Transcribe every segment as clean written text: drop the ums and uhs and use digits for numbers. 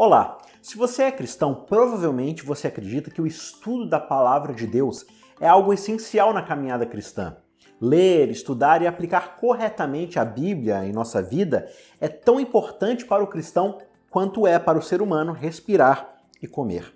Olá! Se você é cristão, provavelmente você acredita que o estudo da palavra de Deus é algo essencial na caminhada cristã. Ler, estudar e aplicar corretamente a Bíblia em nossa vida é tão importante para o cristão quanto é para o ser humano respirar e comer.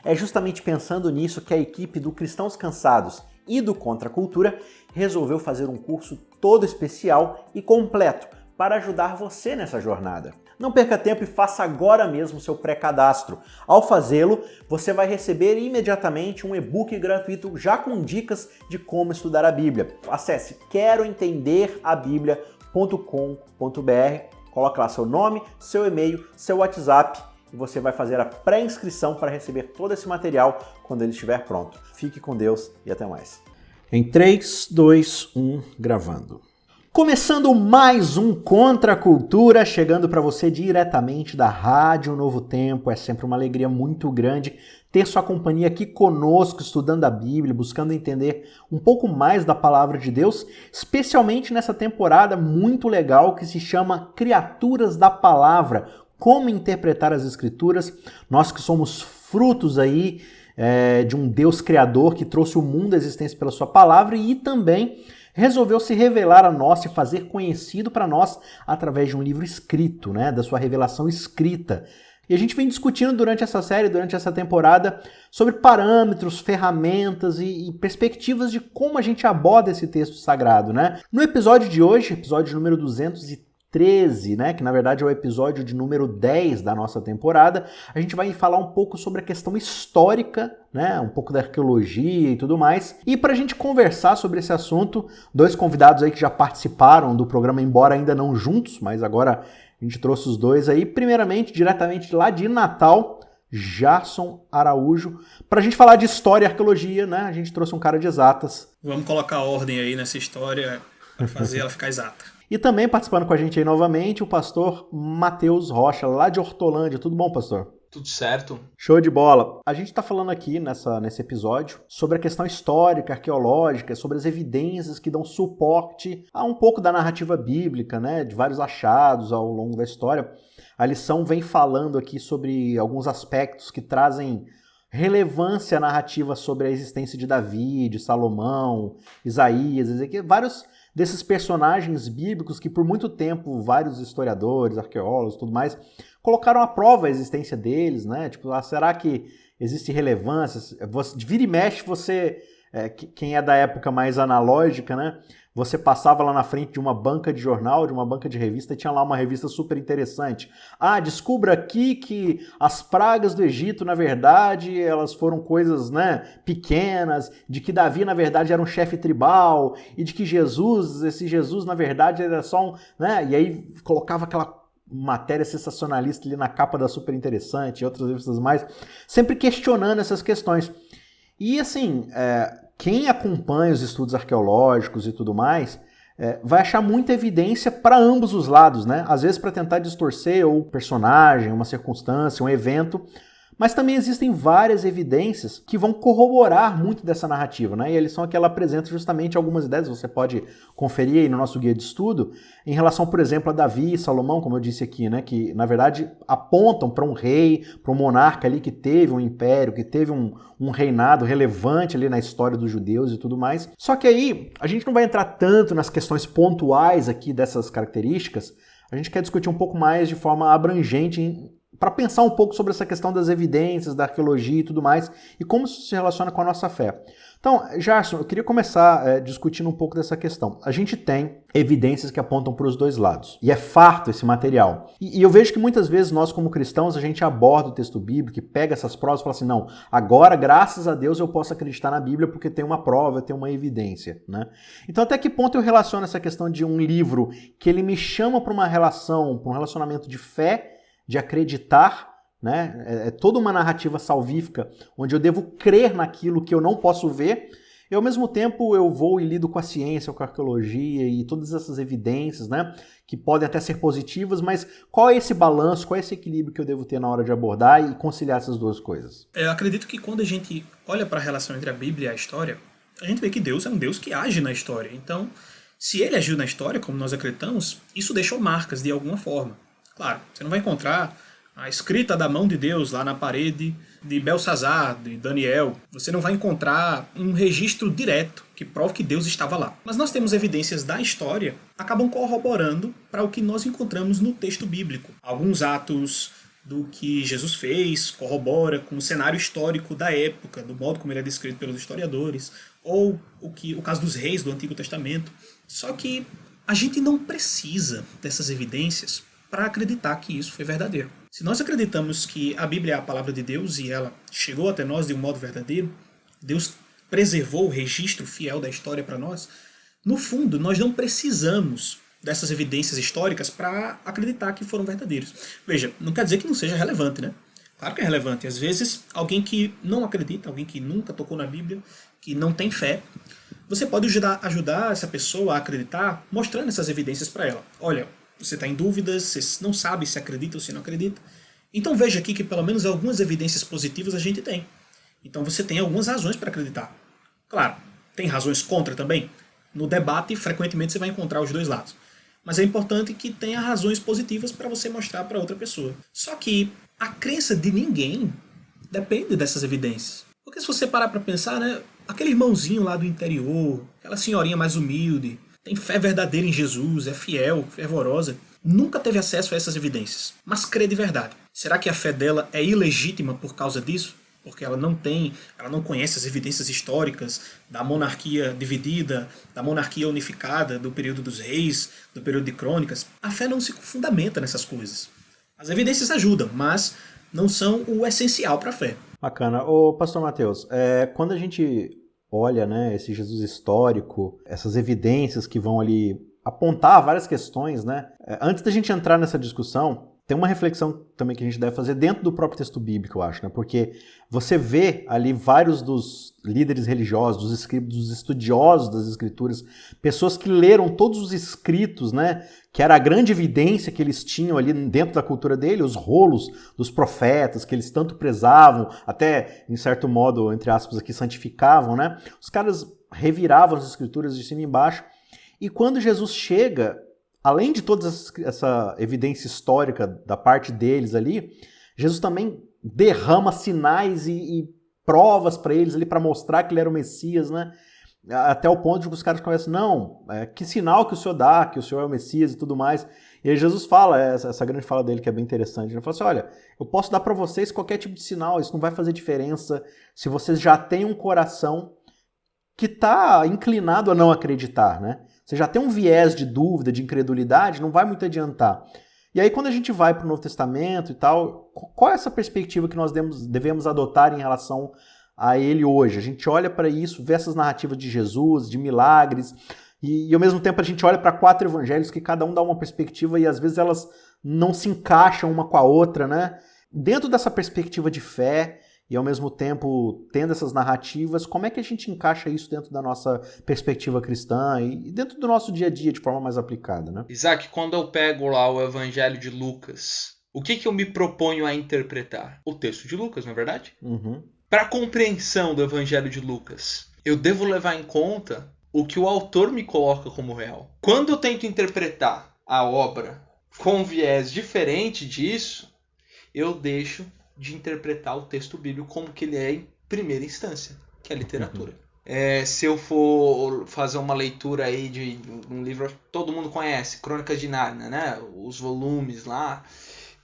É justamente pensando nisso que a equipe do Cristãos Cansados e do Contra a Cultura resolveu fazer um curso todo especial e completo para ajudar você nessa jornada. Não perca tempo e faça agora mesmo seu pré-cadastro. Ao fazê-lo, você vai receber imediatamente um e-book gratuito já com dicas de como estudar a Bíblia. Acesse queroentenderabiblia.com.br, coloque lá seu nome, seu e-mail, seu WhatsApp e você vai fazer a pré-inscrição para receber todo esse material quando ele estiver pronto. Fique com Deus e até mais. Em 3, 2, 1, gravando. Começando mais um Contra a Cultura, chegando para você diretamente da Rádio Novo Tempo. É sempre uma alegria muito grande ter sua companhia aqui conosco, estudando a Bíblia, buscando entender um pouco mais da Palavra de Deus, especialmente nessa temporada muito legal que se chama Criaturas da Palavra, como interpretar as Escrituras. Nós que somos frutos aí de um Deus Criador que trouxe o mundo à existência pela sua Palavra e também resolveu se revelar a nós e fazer conhecido para nós através de um livro escrito, da sua revelação escrita. E a gente vem discutindo durante essa série, durante essa temporada, sobre parâmetros, ferramentas e perspectivas de como a gente aborda esse texto sagrado, No episódio de hoje, episódio número 213, que na verdade é o episódio de número 10 da nossa temporada, a gente vai falar um pouco sobre a questão histórica, um pouco da arqueologia e tudo mais. E para a gente conversar sobre esse assunto, dois convidados aí que já participaram do programa, embora ainda não juntos, mas agora a gente trouxe os dois aí, primeiramente, diretamente lá de Natal, Jarson Araújo, para a gente falar de história e arqueologia, A gente trouxe um cara de exatas. Vamos colocar ordem aí nessa história para fazer ela ficar exata. E também participando com a gente aí novamente, o pastor Matheus Rocha, lá de Hortolândia. Tudo bom, pastor? Tudo certo. Show de bola. A gente está falando aqui nesse episódio sobre a questão histórica, arqueológica, sobre as evidências que dão suporte a um pouco da narrativa bíblica, de vários achados ao longo da história. A lição vem falando aqui sobre alguns aspectos que trazem relevância narrativa sobre a existência de Davi, de Salomão, Isaías, Ezequiel, vários desses personagens bíblicos que por muito tempo vários historiadores, arqueólogos e tudo mais colocaram à prova a existência deles, será que existe relevância? Vira e mexe, você, quem é da época mais analógica, você passava lá na frente de uma banca de jornal, de uma banca de revista, e tinha lá uma revista super interessante. Descubra aqui que as pragas do Egito, na verdade, elas foram coisas, pequenas, de que Davi, na verdade, era um chefe tribal, e de que esse Jesus, na verdade, era só um... E aí colocava aquela matéria sensacionalista ali na capa da Super Interessante e outras revistas mais, sempre questionando essas questões. E assim, quem acompanha os estudos arqueológicos e tudo mais, vai achar muita evidência para ambos os lados, Às vezes para tentar distorcer o personagem, uma circunstância, um evento, mas também existem várias evidências que vão corroborar muito dessa narrativa, E a lição aqui ela apresenta justamente algumas ideias, você pode conferir aí no nosso guia de estudo, em relação, por exemplo, a Davi e Salomão, como eu disse aqui, que na verdade apontam para um rei, para um monarca ali que teve um império, que teve um reinado relevante ali na história dos judeus e tudo mais. Só que aí a gente não vai entrar tanto nas questões pontuais aqui dessas características, a gente quer discutir um pouco mais de forma abrangente para pensar um pouco sobre essa questão das evidências, da arqueologia e tudo mais, e como isso se relaciona com a nossa fé. Então, Jarson, eu queria começar discutindo um pouco dessa questão. A gente tem evidências que apontam para os dois lados, e é farto esse material. E eu vejo que muitas vezes nós, como cristãos, a gente aborda o texto bíblico e pega essas provas e fala assim, não, agora, graças a Deus, eu posso acreditar na Bíblia porque tem uma prova, tem uma evidência, Então, até que ponto eu relaciono essa questão de um livro que ele me chama para uma relação, para um relacionamento de fé, de acreditar, É toda uma narrativa salvífica, onde eu devo crer naquilo que eu não posso ver, e ao mesmo tempo eu vou e lido com a ciência, com a arqueologia e todas essas evidências, que podem até ser positivas, mas qual é esse balanço, qual é esse equilíbrio que eu devo ter na hora de abordar e conciliar essas duas coisas? Eu acredito que quando a gente olha para a relação entre a Bíblia e a história, a gente vê que Deus é um Deus que age na história. Então, se ele agiu na história, como nós acreditamos, isso deixou marcas de alguma forma. Claro, você não vai encontrar a escrita da mão de Deus lá na parede de Belsazar, de Daniel, você não vai encontrar um registro direto que prove que Deus estava lá. Mas nós temos evidências da história que acabam corroborando para o que nós encontramos no texto bíblico. Alguns atos do que Jesus fez corrobora com o cenário histórico da época, do modo como ele é descrito pelos historiadores, ou o caso dos reis do Antigo Testamento. Só que a gente não precisa dessas evidências para acreditar que isso foi verdadeiro. Se nós acreditamos que a Bíblia é a palavra de Deus e ela chegou até nós de um modo verdadeiro, Deus preservou o registro fiel da história para nós, no fundo, nós não precisamos dessas evidências históricas para acreditar que foram verdadeiros. Veja, não quer dizer que não seja relevante, né? Claro que é relevante. Às vezes, alguém que não acredita, alguém que nunca tocou na Bíblia, que não tem fé, você pode ajudar essa pessoa a acreditar mostrando essas evidências para ela. Olha, você está em dúvidas, você não sabe se acredita ou se não acredita. Então veja aqui que pelo menos algumas evidências positivas a gente tem. Então você tem algumas razões para acreditar. Claro, tem razões contra também. No debate, frequentemente você vai encontrar os dois lados. Mas é importante que tenha razões positivas para você mostrar para outra pessoa. Só que a crença de ninguém depende dessas evidências. Porque se você parar para pensar, né, aquele irmãozinho lá do interior, aquela senhorinha mais humilde, tem fé verdadeira em Jesus, é fiel, fervorosa, nunca teve acesso a essas evidências, mas crê de verdade. Será que a fé dela é ilegítima por causa disso? Porque ela não conhece as evidências históricas da monarquia dividida, da monarquia unificada, do período dos reis, do período de crônicas. A fé não se fundamenta nessas coisas. As evidências ajudam, mas não são o essencial para a fé. Bacana. Ô, Pastor Mateus, quando a gente olha, né, esse Jesus histórico, essas evidências que vão ali apontar várias questões, né? Antes da gente entrar nessa discussão, tem uma reflexão também que a gente deve fazer dentro do próprio texto bíblico, eu acho, né? Porque você vê ali vários dos líderes religiosos, dos escritos, dos estudiosos das escrituras, pessoas que leram todos os escritos, né? Que era a grande evidência que eles tinham ali dentro da cultura dele, os rolos dos profetas, que eles tanto prezavam, até, em certo modo, entre aspas aqui, santificavam, né? Os caras reviravam as escrituras de cima e embaixo. E quando Jesus chega, além de toda essa evidência histórica da parte deles ali, Jesus também derrama sinais e provas para eles ali para mostrar que ele era o Messias, né? Até o ponto de que os caras começam, não, que sinal que o Senhor dá, que o Senhor é o Messias e tudo mais. E aí Jesus fala, essa grande fala dele que é bem interessante, ele fala assim, olha, eu posso dar para vocês qualquer tipo de sinal, isso não vai fazer diferença se vocês já têm um coração que está inclinado a não acreditar, né? Você já tem um viés de dúvida, de incredulidade, não vai muito adiantar. E aí quando a gente vai para o Novo Testamento e tal, qual é essa perspectiva que nós devemos adotar em relação a ele hoje? A gente olha para isso, vê essas narrativas de Jesus, de milagres, e ao mesmo tempo a gente olha para 4 evangelhos que cada um dá uma perspectiva e às vezes elas não se encaixam uma com a outra, né? Dentro dessa perspectiva de fé, e ao mesmo tempo tendo essas narrativas, como é que a gente encaixa isso dentro da nossa perspectiva cristã e dentro do nosso dia a dia de forma mais aplicada, né? Isaac, quando eu pego lá o Evangelho de Lucas, o que eu me proponho a interpretar? O texto de Lucas, não é verdade? Uhum. Para a compreensão do Evangelho de Lucas, eu devo levar em conta o que o autor me coloca como real. Quando eu tento interpretar a obra com um viés diferente disso, eu deixo de interpretar o texto bíblico como que ele é em primeira instância, que é a literatura. Se eu for fazer uma leitura aí de um livro que todo mundo conhece, Crônicas de Nárnia, né? Os volumes lá,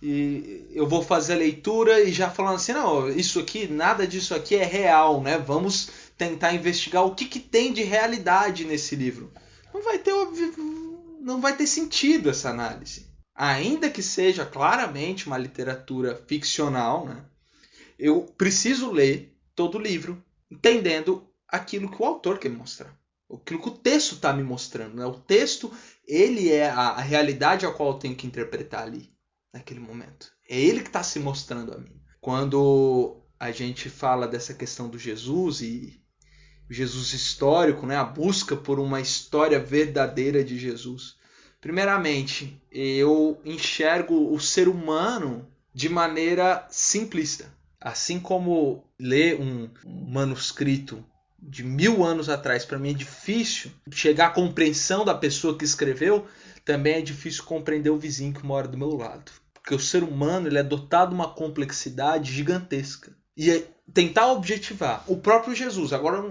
e eu vou fazer a leitura e já falando assim, não, isso aqui, nada disso aqui é real, né? Vamos tentar investigar o que tem de realidade nesse livro. Não vai ter sentido essa análise. Ainda que seja claramente uma literatura ficcional, né? Eu preciso ler todo o livro, entendendo aquilo que o autor quer mostrar. Aquilo que o texto está me mostrando. Né? O texto, ele é a realidade a qual eu tenho que interpretar ali, naquele momento. É ele que está se mostrando a mim. Quando a gente fala dessa questão do Jesus e Jesus histórico, né? A busca por uma história verdadeira de Jesus. Primeiramente, eu enxergo o ser humano de maneira simplista. Assim como ler um manuscrito de 1000 anos atrás, para mim é difícil chegar à compreensão da pessoa que escreveu, também é difícil compreender o vizinho que mora do meu lado. Porque o ser humano ele é dotado de uma complexidade gigantesca. E é tentar objetivar o próprio Jesus, agora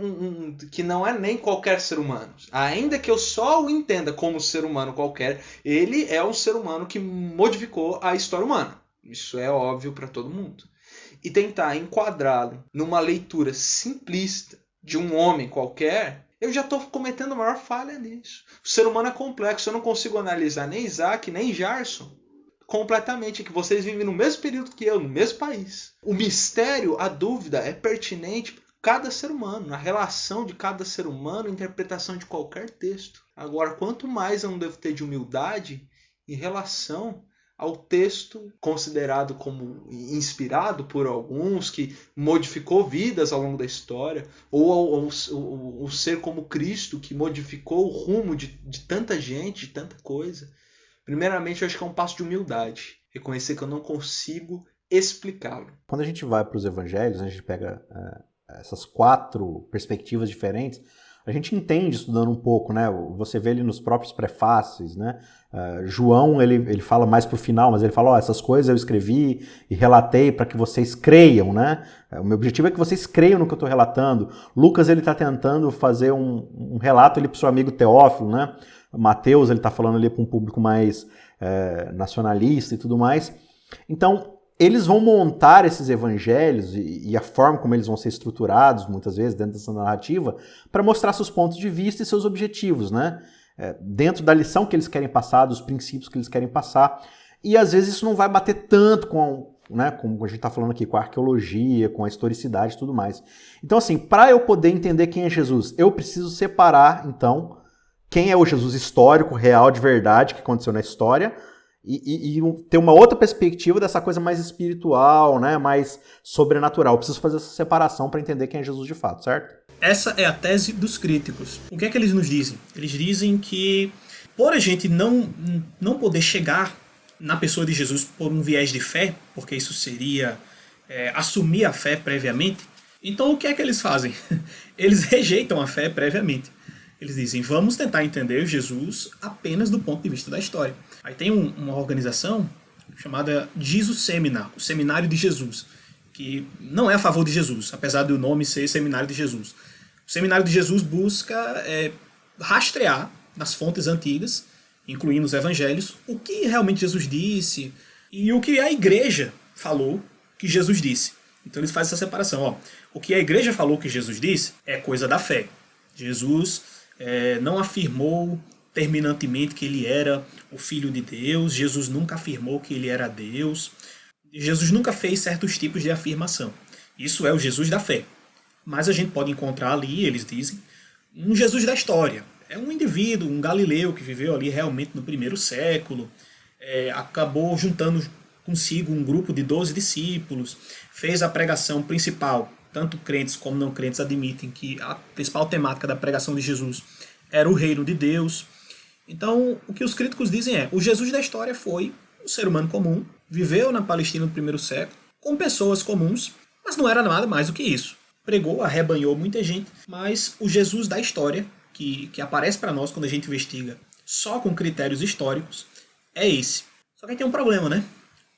que não é nem qualquer ser humano. Ainda que eu só o entenda como ser humano qualquer, ele é um ser humano que modificou a história humana. Isso é óbvio para todo mundo. E tentar enquadrá-lo numa leitura simplista de um homem qualquer, eu já estou cometendo a maior falha nisso. O ser humano é complexo, eu não consigo analisar nem Isaac, nem Jarson completamente, que vocês vivem no mesmo período que eu, no mesmo país. O mistério, a dúvida é pertinente para cada ser humano, na relação de cada ser humano, interpretação de qualquer texto. Agora, quanto mais eu não devo ter de humildade em relação ao texto considerado como inspirado por alguns, que modificou vidas ao longo da história, ou o ser como Cristo, que modificou o rumo de tanta gente, de tanta coisa. Primeiramente, eu acho que é um passo de humildade. Reconhecer que eu não consigo explicá-lo. Quando a gente vai para os evangelhos, a gente pega essas 4 perspectivas diferentes, a gente entende estudando um pouco, né? Você vê ele nos próprios prefácios, né? João, ele fala mais pro final, mas ele fala, essas coisas eu escrevi e relatei para que vocês creiam, né? O meu objetivo é que vocês creiam no que eu estou relatando. Lucas, ele está tentando fazer um relato ali pro seu amigo Teófilo, né? Mateus, ele está falando ali para um público mais nacionalista e tudo mais. Então, eles vão montar esses evangelhos e a forma como eles vão ser estruturados, muitas vezes, dentro dessa narrativa, para mostrar seus pontos de vista e seus objetivos, né? Dentro da lição que eles querem passar, dos princípios que eles querem passar. E, às vezes, isso não vai bater tanto com, né, como a gente está falando aqui, com a arqueologia, com a historicidade e tudo mais. Então, assim, para eu poder entender quem é Jesus, eu preciso separar, então, quem é o Jesus histórico, real, de verdade, que aconteceu na história, e ter uma outra perspectiva dessa coisa mais espiritual, né, mais sobrenatural. Eu preciso fazer essa separação para entender quem é Jesus de fato, certo? Essa é a tese dos críticos. O que é que eles nos dizem? Eles dizem que, por a gente não poder chegar na pessoa de Jesus por um viés de fé, porque isso seria assumir a fé previamente, então o que é que eles fazem? Eles rejeitam a fé previamente. Eles dizem, vamos tentar entender Jesus apenas do ponto de vista da história. Aí tem uma organização chamada Jesus Seminar, o Seminário de Jesus, que não é a favor de Jesus, apesar do nome ser Seminário de Jesus. O Seminário de Jesus busca rastrear nas fontes antigas, incluindo os evangelhos, o que realmente Jesus disse e o que a igreja falou que Jesus disse. Então eles fazem essa separação. O que a igreja falou que Jesus disse é coisa da fé. Jesus não afirmou terminantemente que ele era o Filho de Deus, Jesus nunca afirmou que ele era Deus, Jesus nunca fez certos tipos de afirmação. Isso é o Jesus da fé. Mas a gente pode encontrar ali, eles dizem, um Jesus da história. É um indivíduo, um galileu que viveu ali realmente no 1º século, acabou juntando consigo um grupo de 12 discípulos, fez a pregação principal. Tanto crentes como não crentes admitem que a principal temática da pregação de Jesus era o reino de Deus. Então, o que os críticos dizem o Jesus da história foi um ser humano comum, viveu na Palestina no 1º século, com pessoas comuns, mas não era nada mais do que isso. Pregou, arrebanhou muita gente, mas o Jesus da história, que aparece para nós quando a gente investiga só com critérios históricos, é esse. Só que aí tem um problema, né?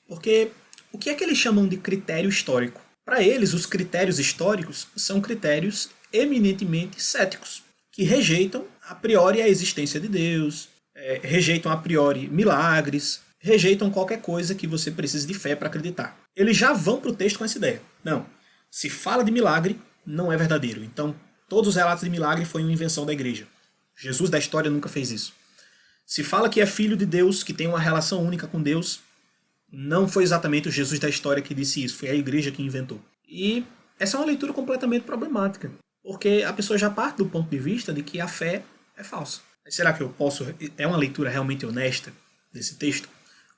Porque o que é que eles chamam de critério histórico? Para eles, os critérios históricos são critérios eminentemente céticos, que rejeitam a priori a existência de Deus, rejeitam a priori milagres, rejeitam qualquer coisa que você precise de fé para acreditar. Eles já vão para o texto com essa ideia. Não, se fala de milagre, não é verdadeiro. Então, todos os relatos de milagre foi uma invenção da igreja. Jesus da história nunca fez isso. Se fala que é filho de Deus, que tem uma relação única com Deus, não foi exatamente o Jesus da história que disse isso, foi a igreja que inventou. E essa é uma leitura completamente problemática, porque a pessoa já parte do ponto de vista de que a fé é falsa. Será que eu posso... É uma leitura realmente honesta desse texto,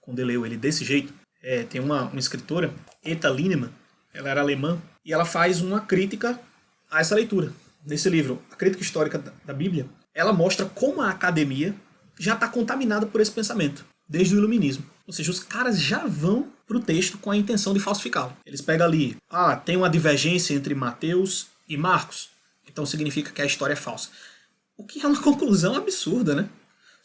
quando eu leio ele desse jeito? Tem uma escritora, Etta Linnemann, ela era alemã, e ela faz uma crítica a essa leitura. Nesse livro, A Crítica Histórica da Bíblia, ela mostra como a academia já está contaminada por esse pensamento, desde o iluminismo. Ou seja, os caras já vão para o texto com a intenção de falsificá-lo. Eles pegam ali, tem uma divergência entre Mateus e Marcos, então significa que a história é falsa. O que é uma conclusão absurda, né?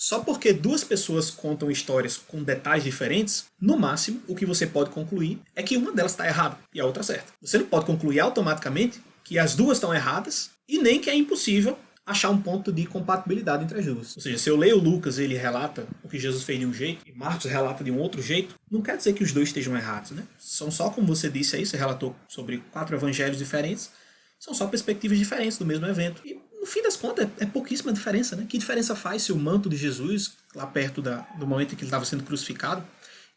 Só porque duas pessoas contam histórias com detalhes diferentes, no máximo, o que você pode concluir é que uma delas está errada e a outra certa. Você não pode concluir automaticamente que as duas estão erradas e nem que é impossível achar um ponto de compatibilidade entre as duas. Ou seja, se eu leio Lucas e ele relata o que Jesus fez de um jeito e Marcos relata de um outro jeito, não quer dizer que os dois estejam errados, né? São só, como você disse aí, você relatou sobre 4 evangelhos diferentes, são só perspectivas diferentes do mesmo evento. E no fim das contas é pouquíssima diferença, né? Que diferença faz se o manto de Jesus, lá perto do momento em que ele estava sendo crucificado,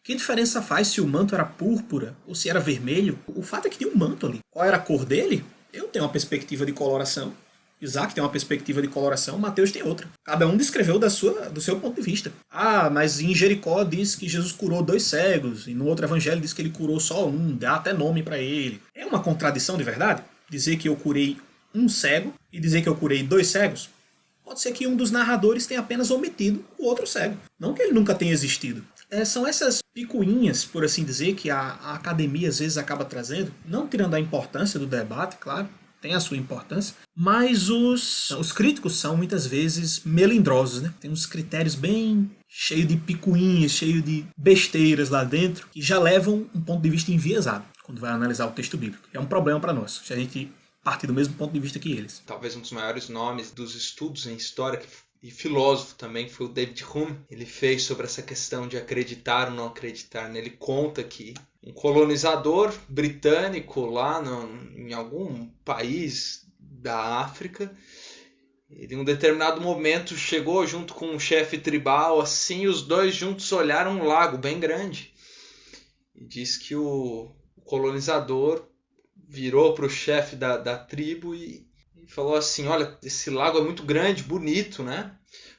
que diferença faz se o manto era púrpura ou se era vermelho? O fato é que tinha um manto ali. Qual era a cor dele? Eu tenho uma perspectiva de coloração. Isaac tem uma perspectiva de coloração, Mateus tem outra. Cada um descreveu do seu ponto de vista. Ah, mas em Jericó diz que Jesus curou 2 cegos, e no outro evangelho diz que ele curou só um, dá até nome para ele. É uma contradição de verdade? Dizer que eu curei um cego e dizer que eu curei 2 cegos? Pode ser que um dos narradores tenha apenas omitido o outro cego. Não que ele nunca tenha existido. São essas picuinhas, por assim dizer, que a academia às vezes acaba trazendo, não tirando a importância do debate, claro, tem a sua importância, mas os críticos são muitas vezes melindrosos, né? Tem uns critérios bem cheios de picuinhas, cheios de besteiras lá dentro, que já levam um ponto de vista enviesado quando vai analisar o texto bíblico. É um problema para nós, se a gente partir do mesmo ponto de vista que eles. Talvez um dos maiores nomes dos estudos em história e filósofo também foi o David Hume. Ele fez sobre essa questão de acreditar ou não acreditar. Ele conta que um colonizador britânico lá em algum país da África, ele, em um determinado momento chegou junto com um chefe tribal, assim, os dois juntos olharam um lago bem grande. E diz que o colonizador virou para o chefe da tribo e falou assim: olha, esse lago é muito grande, bonito, né?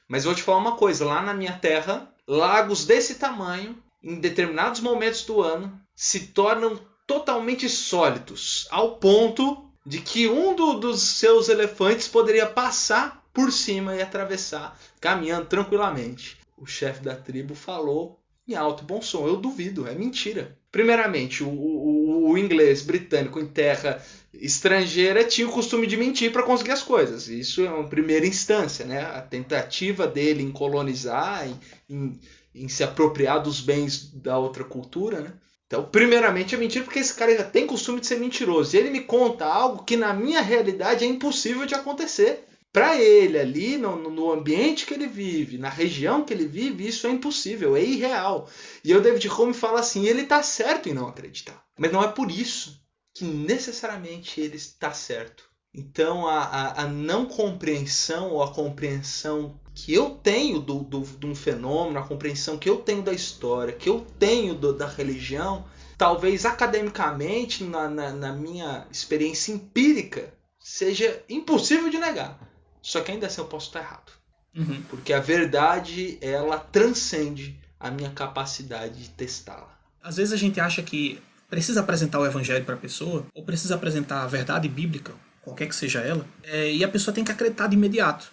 Mas vou te falar uma coisa, lá na minha terra, lagos desse tamanho, em determinados momentos do ano, se tornam totalmente sólidos, ao ponto de que um dos seus elefantes poderia passar por cima e atravessar, caminhando tranquilamente. O chefe da tribo falou em alto bom som: eu duvido, é mentira. Primeiramente, o inglês britânico em terra estrangeira tinha o costume de mentir para conseguir as coisas. Isso é uma primeira instância, né? A tentativa dele em colonizar, em se apropriar dos bens da outra cultura, né? Então, primeiramente é mentira, porque esse cara já tem costume de ser mentiroso. E ele me conta algo que na minha realidade é impossível de acontecer. Para ele, ali no ambiente que ele vive, na região que ele vive, isso é impossível, é irreal. E o David Hume fala assim: ele está certo em não acreditar. Mas não é por isso que necessariamente ele está certo. Então a não compreensão ou a compreensão que eu tenho de um fenômeno, a compreensão que eu tenho da história, que eu tenho da religião, talvez academicamente, na minha experiência empírica, seja impossível de negar. Só que ainda assim eu posso estar errado. Uhum. Porque a verdade, ela transcende a minha capacidade de testá-la. Às vezes a gente acha que precisa apresentar o evangelho para a pessoa, ou precisa apresentar a verdade bíblica, qualquer que seja ela, e a pessoa tem que acreditar de imediato.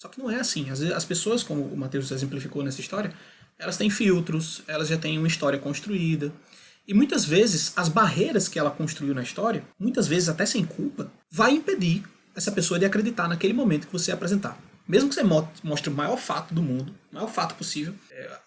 Só que não é assim. Às vezes as pessoas, como o Mateus exemplificou nessa história, elas têm filtros, elas já têm uma história construída. E muitas vezes as barreiras que ela construiu na história, muitas vezes até sem culpa, vai impedir essa pessoa de acreditar naquele momento que você apresentar. Mesmo que você mostre o maior fato do mundo, o maior fato possível,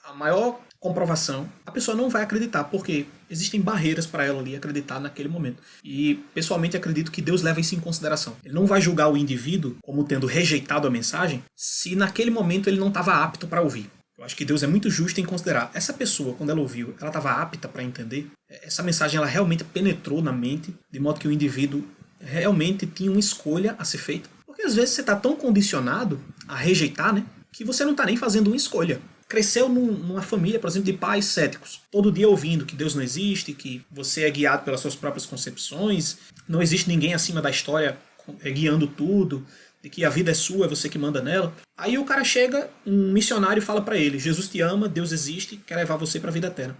a maior comprovação, a pessoa não vai acreditar, porque existem barreiras para ela ali acreditar naquele momento. E, pessoalmente, acredito que Deus leva isso em consideração. Ele não vai julgar o indivíduo como tendo rejeitado a mensagem se naquele momento ele não estava apto para ouvir. Eu acho que Deus é muito justo em considerar essa pessoa, quando ela ouviu, ela estava apta para entender. Essa mensagem ela realmente penetrou na mente, de modo que o indivíduo realmente tinha uma escolha a ser feita. Porque às vezes você está tão condicionado a rejeitar, né, que você não está nem fazendo uma escolha. Cresceu numa família, por exemplo, de pais céticos, todo dia ouvindo que Deus não existe, que você é guiado pelas suas próprias concepções, não existe ninguém acima da história guiando tudo, de que a vida é sua, é você que manda nela. Aí o cara chega, um missionário fala para ele: Jesus te ama, Deus existe, quer levar você para a vida eterna.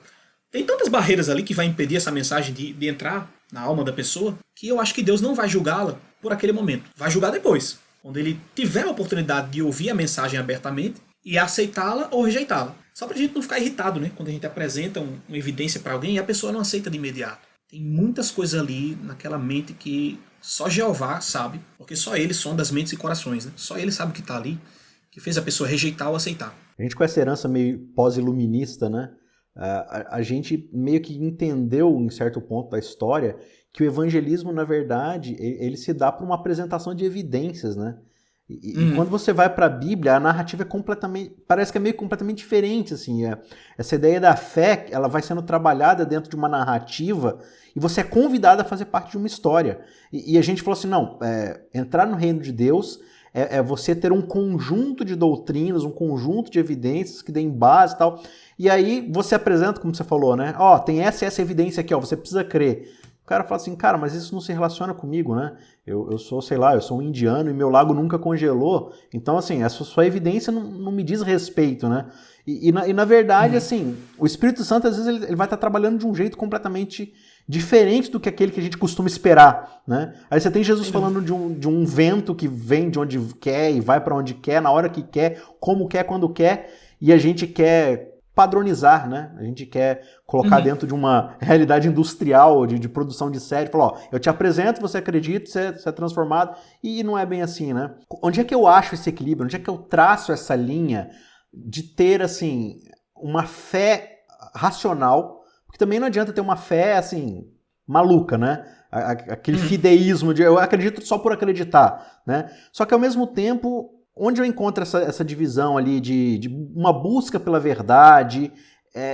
Tem tantas barreiras ali que vai impedir essa mensagem de entrar na alma da pessoa, que eu acho que Deus não vai julgá-la por aquele momento. Vai julgar depois, quando ele tiver a oportunidade de ouvir a mensagem abertamente e aceitá-la ou rejeitá-la. Só pra gente não ficar irritado, né? Quando a gente apresenta uma evidência para alguém e a pessoa não aceita de imediato. Tem muitas coisas ali naquela mente que só Jeová sabe, porque só ele sonda as mentes e corações, né? Só ele sabe o que está ali, que fez a pessoa rejeitar ou aceitar. A gente com essa herança meio pós-iluminista, né? A gente meio que entendeu, em certo ponto da história, que o evangelismo, na verdade, ele se dá por uma apresentação de evidências, né? E quando você vai para a Bíblia, a narrativa é completamente, parece que é meio completamente diferente, assim. Essa ideia da fé, ela vai sendo trabalhada dentro de uma narrativa e você é convidado a fazer parte de uma história. E a gente falou assim, não, entrar no reino de Deus é você ter um conjunto de doutrinas, um conjunto de evidências que deem base e tal. E aí você apresenta, como você falou, né? Ó, tem essa e essa evidência aqui, ó, você precisa crer. O cara fala assim, cara, mas isso não se relaciona comigo, né? Eu sou, sei lá, eu sou um indiano e meu lago nunca congelou. Então, assim, essa sua evidência não me diz respeito, né? E na verdade, assim, o Espírito Santo, às vezes, ele vai estar trabalhando de um jeito completamente diferente do que aquele que a gente costuma esperar, né? Aí você tem Jesus falando de um vento que vem de onde quer e vai para onde quer, na hora que quer, como quer, quando quer, e a gente quer padronizar, né? A gente quer colocar dentro de uma realidade industrial, de produção de série, falar, ó, eu te apresento, você acredita, você é transformado, e não é bem assim, né? Onde é que eu acho esse equilíbrio? Onde é que eu traço essa linha de ter, assim, uma fé racional, porque também não adianta ter uma fé, assim, maluca, né? Aquele fideísmo de eu acredito só por acreditar, né? Só que ao mesmo tempo, onde eu encontro essa divisão ali de uma busca pela verdade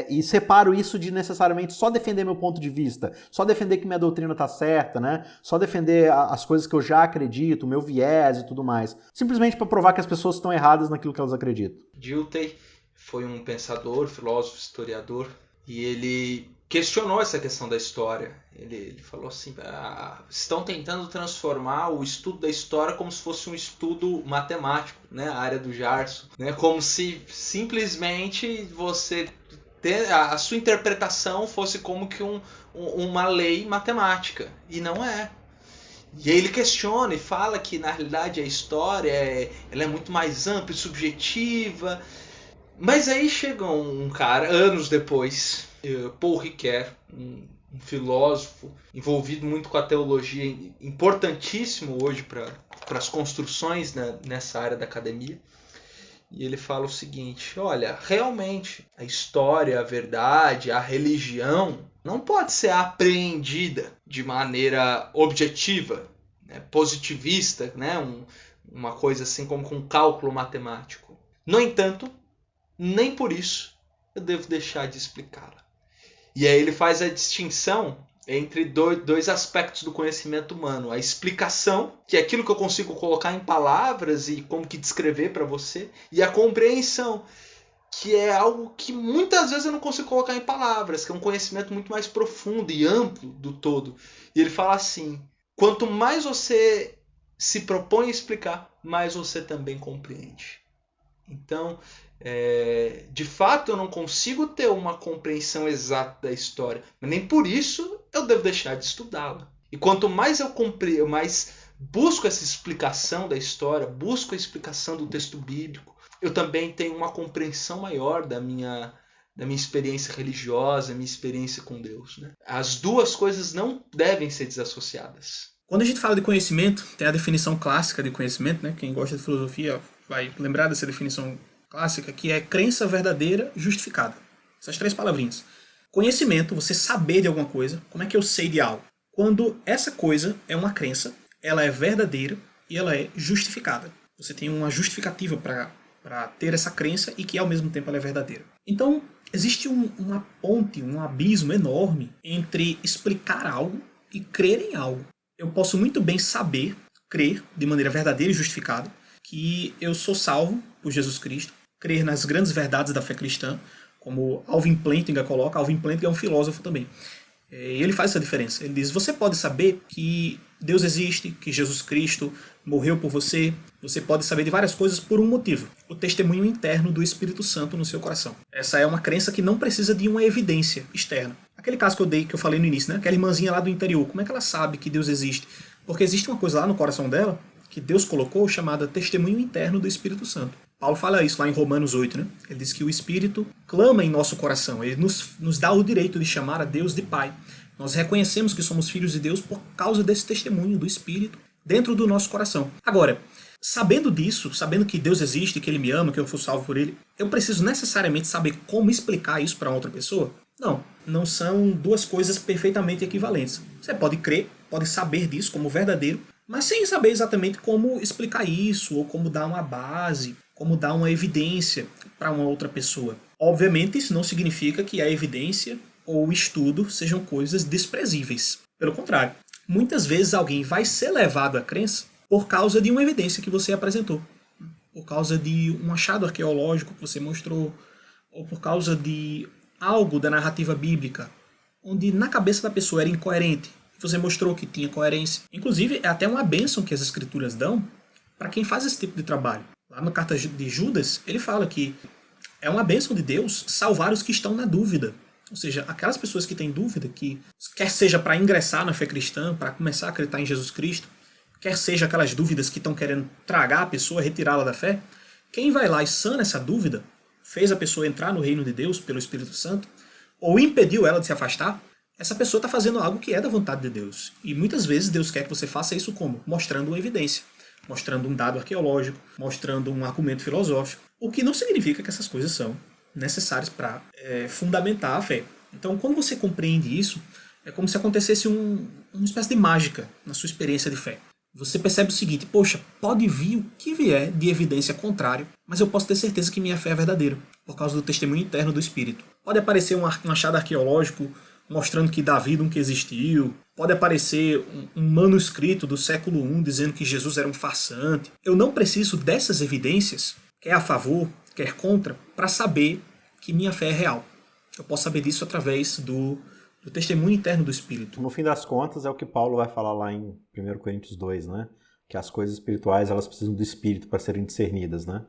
e separo isso de necessariamente só defender meu ponto de vista, só defender que minha doutrina está certa, né? Só defender as coisas que eu já acredito, o meu viés e tudo mais. Simplesmente para provar que as pessoas estão erradas naquilo que elas acreditam. Dilthey foi um pensador, filósofo, historiador, e ele questionou essa questão da história. Ele falou assim, estão tentando transformar o estudo da história como se fosse um estudo matemático, né? A área do Gerson, né? Como se simplesmente você a sua interpretação fosse como que uma lei matemática, e não é. E aí ele questiona e fala que na realidade a história ela é muito mais ampla e subjetiva. Mas aí chega um cara, anos depois, Paul Ricoeur, um filósofo envolvido muito com a teologia, importantíssimo hoje para as construções, né, nessa área da academia. E ele fala o seguinte, olha, realmente a história, a verdade, a religião não pode ser apreendida de maneira objetiva, né, positivista, né, uma coisa assim como com cálculo matemático. No entanto, nem por isso eu devo deixar de explicá-la. E aí ele faz a distinção entre dois aspectos do conhecimento humano. A explicação, que é aquilo que eu consigo colocar em palavras e como que descrever para você, e a compreensão, que é algo que muitas vezes eu não consigo colocar em palavras, que é um conhecimento muito mais profundo e amplo do todo. E ele fala assim, quanto mais você se propõe a explicar, mais você também compreende. Então, de fato eu não consigo ter uma compreensão exata da história, mas nem por isso eu devo deixar de estudá-la. E quanto mais eu mais busco essa explicação da história, busco a explicação do texto bíblico, eu também tenho uma compreensão maior da minha experiência religiosa, minha experiência com Deus, né? As duas coisas não devem ser desassociadas. Quando a gente fala de conhecimento, tem a definição clássica de conhecimento, né? Quem gosta de filosofia vai lembrar dessa definição clássica, que é crença verdadeira justificada. Essas 3 palavrinhas. Conhecimento, você saber de alguma coisa. Como é que eu sei de algo? Quando essa coisa é uma crença, ela é verdadeira e ela é justificada. Você tem uma justificativa para ter essa crença e que ao mesmo tempo ela é verdadeira. Então, existe uma ponte, um abismo enorme entre explicar algo e crer em algo. Eu posso muito bem saber, crer de maneira verdadeira e justificada, que eu sou salvo por Jesus Cristo, crer nas grandes verdades da fé cristã, como Alvin Plantinga coloca. Alvin Plantinga é um filósofo também. E ele faz essa diferença. Ele diz, você pode saber que Deus existe, que Jesus Cristo morreu por você. Você pode saber de várias coisas por um motivo. O testemunho interno do Espírito Santo no seu coração. Essa é uma crença que não precisa de uma evidência externa. Aquele caso que eu falei no início, né? Aquela irmãzinha lá do interior. Como é que ela sabe que Deus existe? Porque existe uma coisa lá no coração dela que Deus colocou chamada testemunho interno do Espírito Santo. Paulo fala isso lá em Romanos 8, né? Ele diz que o Espírito clama em nosso coração. Ele nos dá o direito de chamar a Deus de Pai. Nós reconhecemos que somos filhos de Deus por causa desse testemunho do Espírito dentro do nosso coração. Agora, Sabendo disso, sabendo que Deus existe, que Ele me ama, que eu fui salvo por Ele, eu preciso necessariamente saber como explicar isso para outra pessoa? Não, não são duas coisas perfeitamente equivalentes. Você pode crer, pode saber disso como verdadeiro, mas sem saber exatamente como explicar isso, ou como dar uma base, como dar uma evidência para uma outra pessoa. Obviamente, isso não significa que a evidência ou o estudo sejam coisas desprezíveis. Pelo contrário, muitas vezes alguém vai ser levado à crença por causa de uma evidência que você apresentou, por causa de um achado arqueológico que você mostrou, ou por causa de algo da narrativa bíblica, onde na cabeça da pessoa era incoerente, e você mostrou que tinha coerência. Inclusive, é até uma bênção que as escrituras dão para quem faz esse tipo de trabalho. Lá na carta de Judas, ele fala que é uma bênção de Deus salvar os que estão na dúvida. Ou seja, aquelas pessoas que têm dúvida, que quer seja para ingressar na fé cristã, para começar a acreditar em Jesus Cristo, quer seja aquelas dúvidas que estão querendo tragar a pessoa, retirá-la da fé, quem vai lá e sana essa dúvida, fez a pessoa entrar no reino de Deus pelo Espírito Santo, ou impediu ela de se afastar, essa pessoa está fazendo algo que é da vontade de Deus. E muitas vezes Deus quer que você faça isso como? Mostrando uma evidência, mostrando um dado arqueológico, mostrando um argumento filosófico, o que não significa que essas coisas são necessárias para fundamentar a fé. Então, quando você compreende isso, é como se acontecesse uma espécie de mágica na sua experiência de fé. Você percebe o seguinte: poxa, pode vir o que vier de evidência contrária, mas eu posso ter certeza que minha fé é verdadeira, por causa do testemunho interno do Espírito. Pode aparecer um achado arqueológico mostrando que Davi nunca existiu, pode aparecer um manuscrito do século I dizendo que Jesus era um farsante. Eu não preciso dessas evidências, quer a favor, quer contra, para saber que minha fé é real. Eu posso saber disso através do testemunho interno do Espírito. No fim das contas, é o que Paulo vai falar lá em 1 Coríntios 2, né? Que as coisas espirituais, elas precisam do Espírito para serem discernidas, né?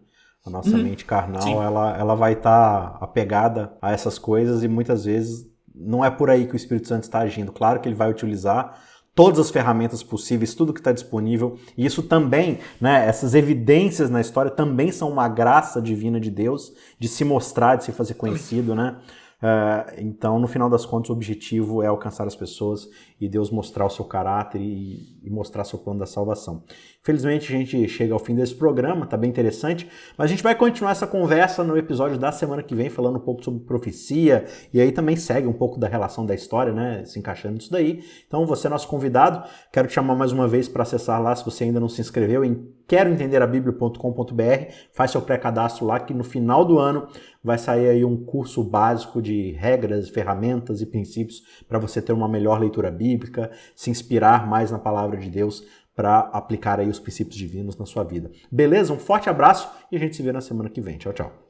A nossa mente carnal, ela vai estar apegada a essas coisas e muitas vezes não é por aí que o Espírito Santo está agindo. Claro que ele vai utilizar todas as ferramentas possíveis, tudo que está disponível. E isso também, né, essas evidências na história também são uma graça divina de Deus, de se mostrar, de se fazer conhecido, né? Então, no final das contas, o objetivo é alcançar as pessoas e Deus mostrar o seu caráter e mostrar seu plano da salvação. Infelizmente, a gente chega ao fim desse programa, tá bem interessante, mas a gente vai continuar essa conversa no episódio da semana que vem, falando um pouco sobre profecia, e aí também segue um pouco da relação da história, né, se encaixando nisso daí. Então, você é nosso convidado, quero te chamar mais uma vez para acessar lá, se você ainda não se inscreveu, em queroentenderabiblia.com.br, faz seu pré-cadastro lá, que no final do ano vai sair aí um curso básico de regras, ferramentas e princípios para você ter uma melhor leitura bíblica, se inspirar mais na palavra de Deus para aplicar aí os princípios divinos na sua vida. Beleza? Um forte abraço e a gente se vê na semana que vem. Tchau, tchau.